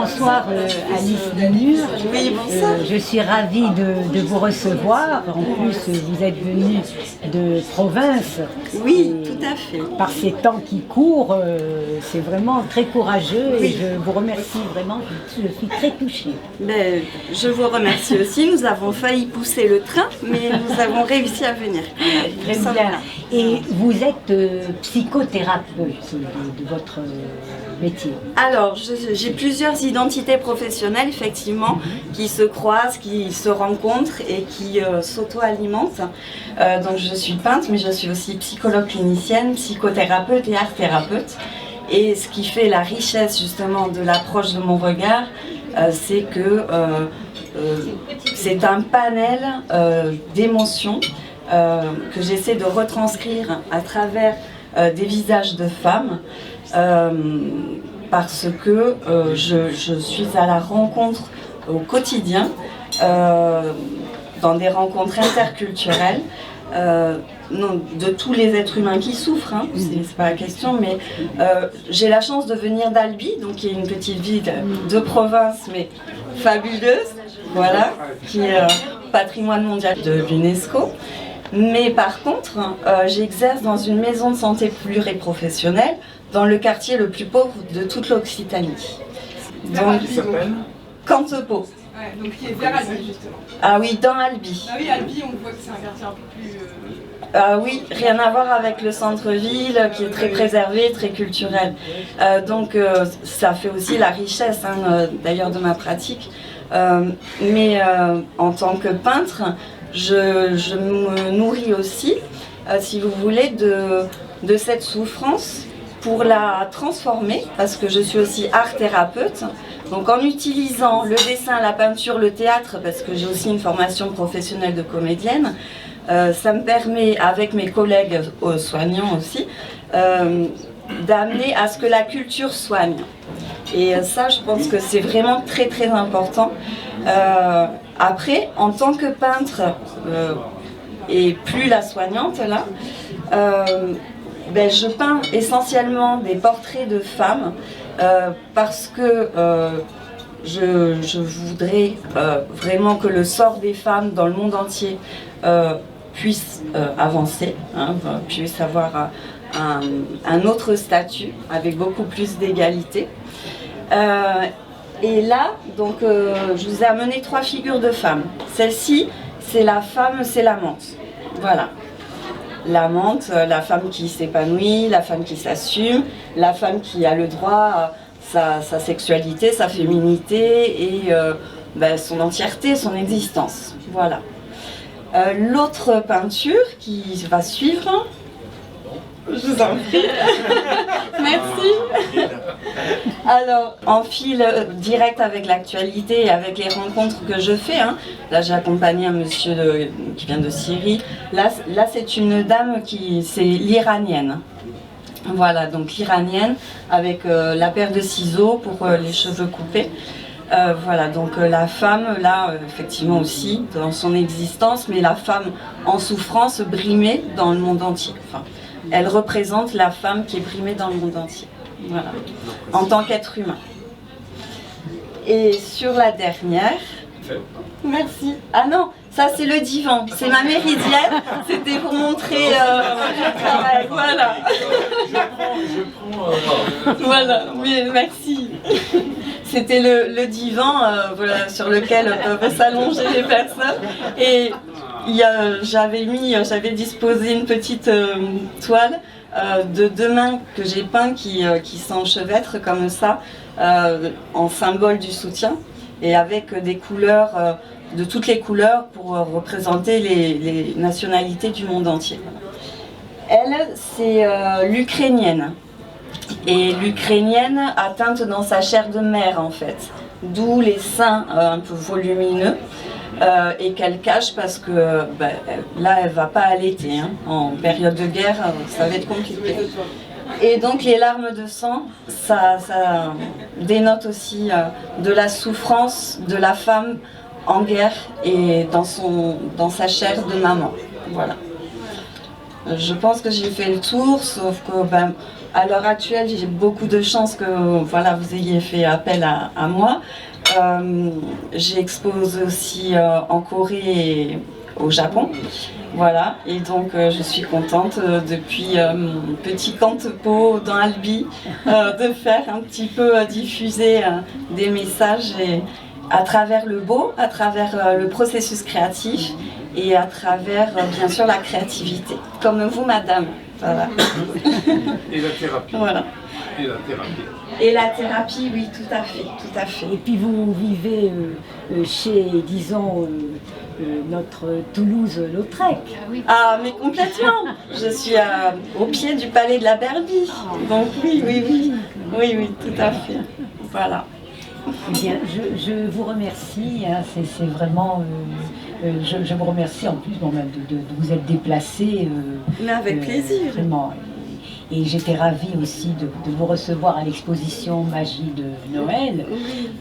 bonsoir Alice Limur. Oui, bonsoir. Je suis ravie de vous recevoir. En plus, vous êtes venue de province. Oui, tout à fait. Par ces temps qui courent, c'est vraiment très courageux et je vous remercie vraiment. Je suis très touchée. Ben, je vous remercie aussi. Nous avons failli pousser le train, mais nous avons réussi à venir. Très bien. Et vous êtes psychothérapeute de votre métier. Alors, j'ai plusieurs identités professionnelles, effectivement, qui se croisent, qui se rencontrent et qui s'auto-alimentent. Donc, je suis peintre, mais je suis aussi psychologue clinicienne, psychothérapeute et art thérapeute. Et ce qui fait la richesse, justement, de l'approche de mon regard, c'est que c'est un panel d'émotions que j'essaie de retranscrire à travers des visages de femmes. Parce que je suis à la rencontre au quotidien, dans des rencontres interculturelles, de tous les êtres humains qui souffrent, hein, c'est pas la question, mais j'ai la chance de venir d'Albi, donc qui est une petite ville de province, mais fabuleuse, voilà, qui est patrimoine mondial de l'UNESCO. Mais par contre, j'exerce dans une maison de santé pluriprofessionnelle dans le quartier le plus pauvre de toute l'Occitanie. Donc, Cantepeau. Ouais, donc qui est vers Albi justement. Ah oui, dans Albi. Ah oui, Albi, on voit que c'est un quartier un peu plus... Ah oui, rien à voir avec le centre-ville qui est très préservé, très culturel. Donc ça fait aussi la richesse d'ailleurs de ma pratique. Mais en tant que peintre, je me nourris aussi, si vous voulez, de cette souffrance pour la transformer, parce que je suis aussi art thérapeute. Donc en utilisant le dessin, la peinture, le théâtre, parce que j'ai aussi une formation professionnelle de comédienne, ça me permet, avec mes collègues soignants aussi, d'amener à ce que la culture soigne. Et ça, je pense que c'est vraiment très très important. Après, en tant que peintre, et plus la soignante là, je peins essentiellement des portraits de femmes parce que je voudrais vraiment que le sort des femmes dans le monde entier puisse avancer, puisse avoir un autre statut avec beaucoup plus d'égalité. Et là, donc, je vous ai amené 3 figures de femmes. Celle-ci, c'est la femme, c'est l'amante. Voilà. L'amante, la femme qui s'épanouit, la femme qui s'assume, la femme qui a le droit à sa sexualité, sa féminité et son entièreté, son existence. Voilà. L'autre peinture qui va suivre, je vous en prie. Merci. Alors, en fil direct avec l'actualité et avec les rencontres que je fais, là j'ai accompagné un monsieur qui vient de Syrie. Là c'est une dame c'est l'iranienne. Voilà, donc l'iranienne avec la paire de ciseaux pour les cheveux coupés. Voilà, donc la femme, là, effectivement aussi, dans son existence, mais la femme en souffrance, brimée dans le monde entier. Enfin, elle représente la femme qui est brimée dans le monde entier, voilà, en tant qu'être humain. Et sur la dernière... Merci. Ah non, ça c'est le divan, c'est ma méridienne, c'était pour montrer le travail, voilà. Je prends voilà, mais merci. C'était le divan voilà, sur lequel peuvent s'allonger les personnes. Et j'avais disposé une petite toile de 2 mains que j'ai peint qui s'enchevêtrent comme ça, en symbole du soutien, et avec des couleurs, de toutes les couleurs pour représenter les nationalités du monde entier. Elle, c'est l'ukrainienne. Et l'ukrainienne atteinte dans sa chair de mère en fait, d'où les seins un peu volumineux et qu'elle cache parce que là elle va pas allaiter, en période de guerre ça va être compliqué. Et donc les larmes de sang, ça dénote aussi de la souffrance de la femme en guerre et dans sa chair de maman. Voilà. Je pense que j'ai fait le tour, sauf que à l'heure actuelle, j'ai beaucoup de chance que voilà, vous ayez fait appel à moi. J'expose aussi en Corée et au Japon. Voilà, et donc je suis contente depuis mon petit Cantepo dans Albi de faire un petit peu diffuser des messages et, à travers le beau, à travers le processus créatif et à travers bien sûr la créativité, comme vous madame. Voilà. Et la thérapie. Voilà. Et la thérapie. Et la thérapie, oui, tout à fait, tout à fait. Et puis vous vivez chez, disons, notre Toulouse-Lautrec. Ah, mais complètement. Je suis au pied du palais de la Berbie. Donc oui, oui, oui. Oui, oui, tout à fait. Voilà. Eh bien, je vous remercie. Hein, c'est vraiment... je vous remercie en plus de vous être déplacé. Mais avec plaisir. Vraiment. Et j'étais ravie aussi de vous recevoir à l'exposition Magie de Noël,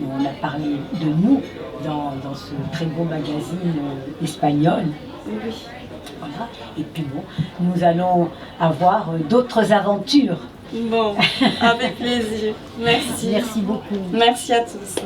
où on a parlé de nous dans ce très beau magazine espagnol. Oui. Voilà. Et puis bon, nous allons avoir d'autres aventures. Bon, avec plaisir. Merci. Merci beaucoup. Merci à tous.